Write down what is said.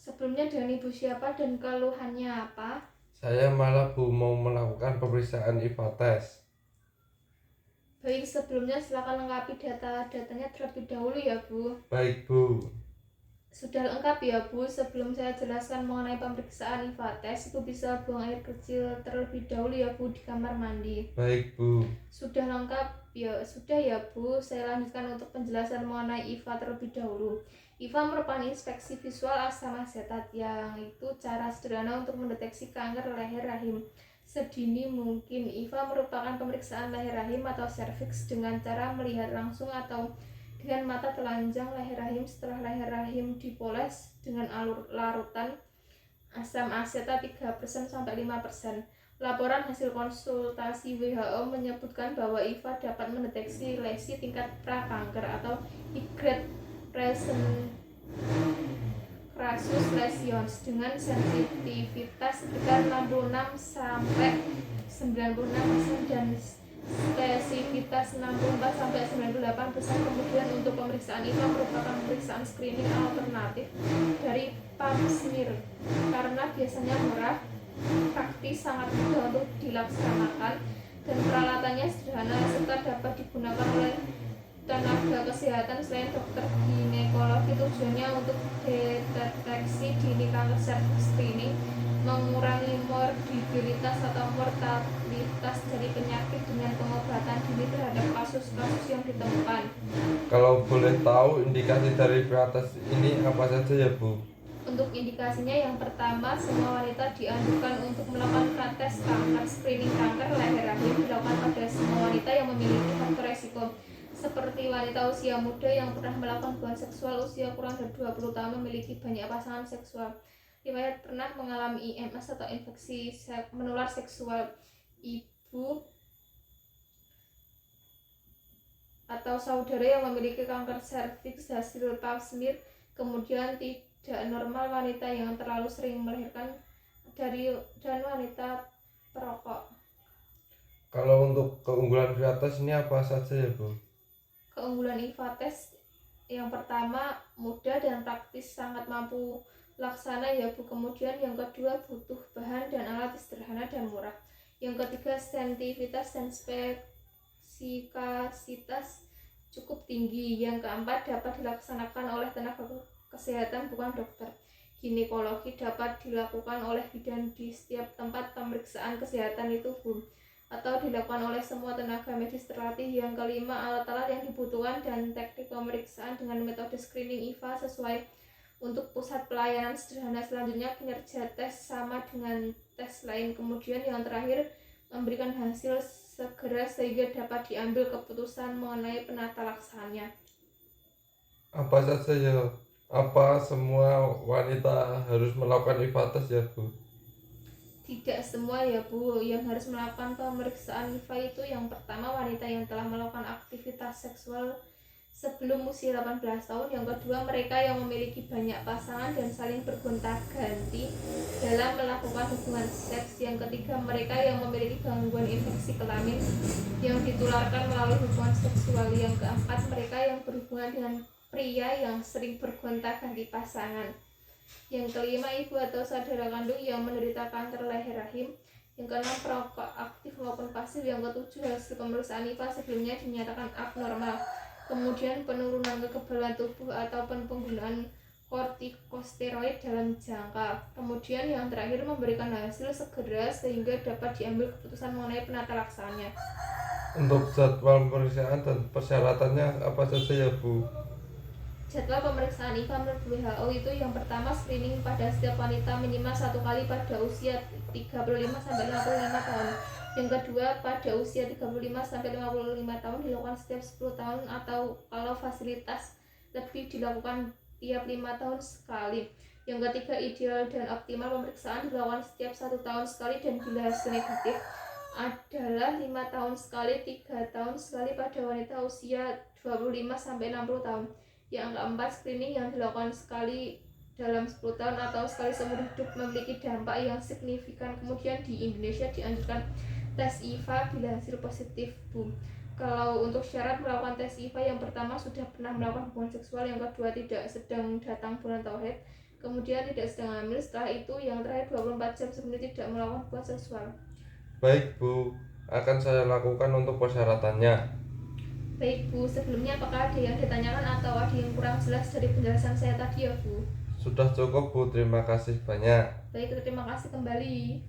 Sebelumnya dengan Ibu siapa dan keluhannya apa? Saya malah Bu mau melakukan pemeriksaan IVA tes. Baik, sebelumnya silakan lengkapi data-datanya terlebih dahulu ya Bu. Baik Bu. Sudah lengkap ya Bu. Sebelum saya jelaskan mengenai pemeriksaan IVA tes, itu bisa buang air kecil terlebih dahulu ya Bu di kamar mandi. Baik Bu. Sudah lengkap ya, sudah ya Bu. Saya lanjutkan untuk penjelasan mengenai IVA terlebih dahulu. IVA merupakan inspeksi visual asam asetat, yang itu cara sederhana untuk mendeteksi kanker leher rahim sedini mungkin. IVA merupakan pemeriksaan leher rahim atau serviks dengan cara melihat langsung atau dengan mata telanjang leher rahim setelah leher rahim dipoles dengan larutan asam asetat 3% sampai 5%. Laporan hasil konsultasi WHO menyebutkan bahwa IVA dapat mendeteksi lesi tingkat prakanker atau high-grade Crassus lesions dengan sensitivitas sekitar 66 sampai 96% dan spesifitas 64 sampai 98%. Kemudian untuk pemeriksaan IVA merupakan pemeriksaan screening alternatif dari pap smear karena biasanya murah, praktis, sangat mudah untuk dilaksanakan, dan peralatannya sederhana serta dapat digunakan oleh tenaga kesehatan selain dokter ginekologi. Tujuannya untuk deteksi dini kanker serviks, screening, mengurangi morbiditas atau mortalitas dari penyakit dengan pengobatan dini terhadap kasus-kasus yang ditemukan. Kalau boleh tahu indikasi dari IVA tes ini apa saja ya Bu? Untuk indikasinya, yang pertama, semua wanita dianjurkan untuk melakukan tes kanker. Screening kanker leher rahim dilakukan pada semua wanita yang memiliki faktor resiko, seperti wanita usia muda yang pernah melakukan hubungan seksual, usia kurang dari 20 tahun, memiliki banyak pasangan seksual, riwayat pernah mengalami IMS atau infeksi menular seksual, ibu atau saudara yang memiliki kanker serviks hasil pap smear, kemudian tidak normal wanita yang terlalu sering melahirkan dan wanita perokok. Kalau untuk keunggulan IVA tes ini apa saja ya Bu? Keunggulan IVA tes yang pertama, mudah dan praktis, sangat mampu laksana ya Bu. Kemudian yang kedua, butuh bahan dan alat sederhana dan murah. Yang ketiga, sensitivitas dan spesifikasitas cukup tinggi. Yang keempat, dapat dilaksanakan oleh tenaga kesehatan bukan dokter ginekologi, dapat dilakukan oleh bidan di setiap tempat pemeriksaan kesehatan itu Bu, atau dilakukan oleh semua tenaga medis terlatih. Yang kelima, alat-alat yang dibutuhkan dan teknik pemeriksaan dengan metode screening IVA sesuai untuk pusat pelayanan sederhana. Selanjutnya, kinerja tes sama dengan tes lain. Kemudian yang terakhir, memberikan hasil segera sehingga dapat diambil keputusan mengenai penata laksananya. Apa saja ya? Apa semua wanita harus melakukan IVA tes ya Bu? Tidak semua ya Bu. Yang harus melakukan pemeriksaan IVA itu yang pertama, wanita yang telah melakukan aktivitas seksual sebelum usia 18 tahun. Yang kedua, mereka yang memiliki banyak pasangan dan saling bergonta-ganti dalam melakukan hubungan seks. Yang ketiga, mereka yang memiliki gangguan infeksi kelamin yang ditularkan melalui hubungan seksual. Yang keempat, mereka yang berhubungan dengan pria yang sering bergonta-ganti pasangan. Yang kelima, ibu atau saudara kandung yang menderita kanker leher rahim. Yang keenam, perokok aktif maupun pasif. Yang ketujuh, hasil pemeriksaan IVA sebelumnya dinyatakan abnormal. Kemudian penurunan kekebalan tubuh ataupun penggunaan kortikosteroid dalam jangka. Kemudian yang terakhir, memberikan hasil segera sehingga dapat diambil keputusan mengenai penata laksananya. Untuk jadwal pemeriksaan dan persyaratannya apa saja ya Bu? Jadwal pemeriksaan IVA menurut WHO itu yang pertama, screening pada setiap wanita minimal 1 kali pada usia 35-55 tahun. Yang kedua, pada usia 35-55 tahun dilakukan setiap 10 tahun, atau kalau fasilitas lebih dilakukan tiap 5 tahun sekali. Yang ketiga, ideal dan optimal pemeriksaan dilakukan setiap 1 tahun sekali, dan bila hasil negatif adalah 5 tahun sekali, 3 tahun sekali pada wanita usia 25-60 tahun. Yang keempat, screening yang dilakukan sekali dalam 10 tahun atau sekali seumur hidup memiliki dampak yang signifikan. Kemudian di Indonesia dianjurkan tes IVA bila hasil positif Bu. Kalau untuk syarat melakukan tes IVA, yang pertama sudah pernah melakukan hubungan seksual, yang kedua tidak sedang datang bulan tauhid, kemudian tidak sedang hamil, setelah itu yang terakhir 24 jam sebelum tidak melakukan hubungan seksual. Baik Bu, akan saya lakukan untuk persyaratannya. Baik Bu, sebelumnya apakah ada yang ditanyakan atau ada yang kurang jelas dari penjelasan saya tadi ya Bu? Sudah cukup Bu, terima kasih banyak. Baik, terima kasih kembali.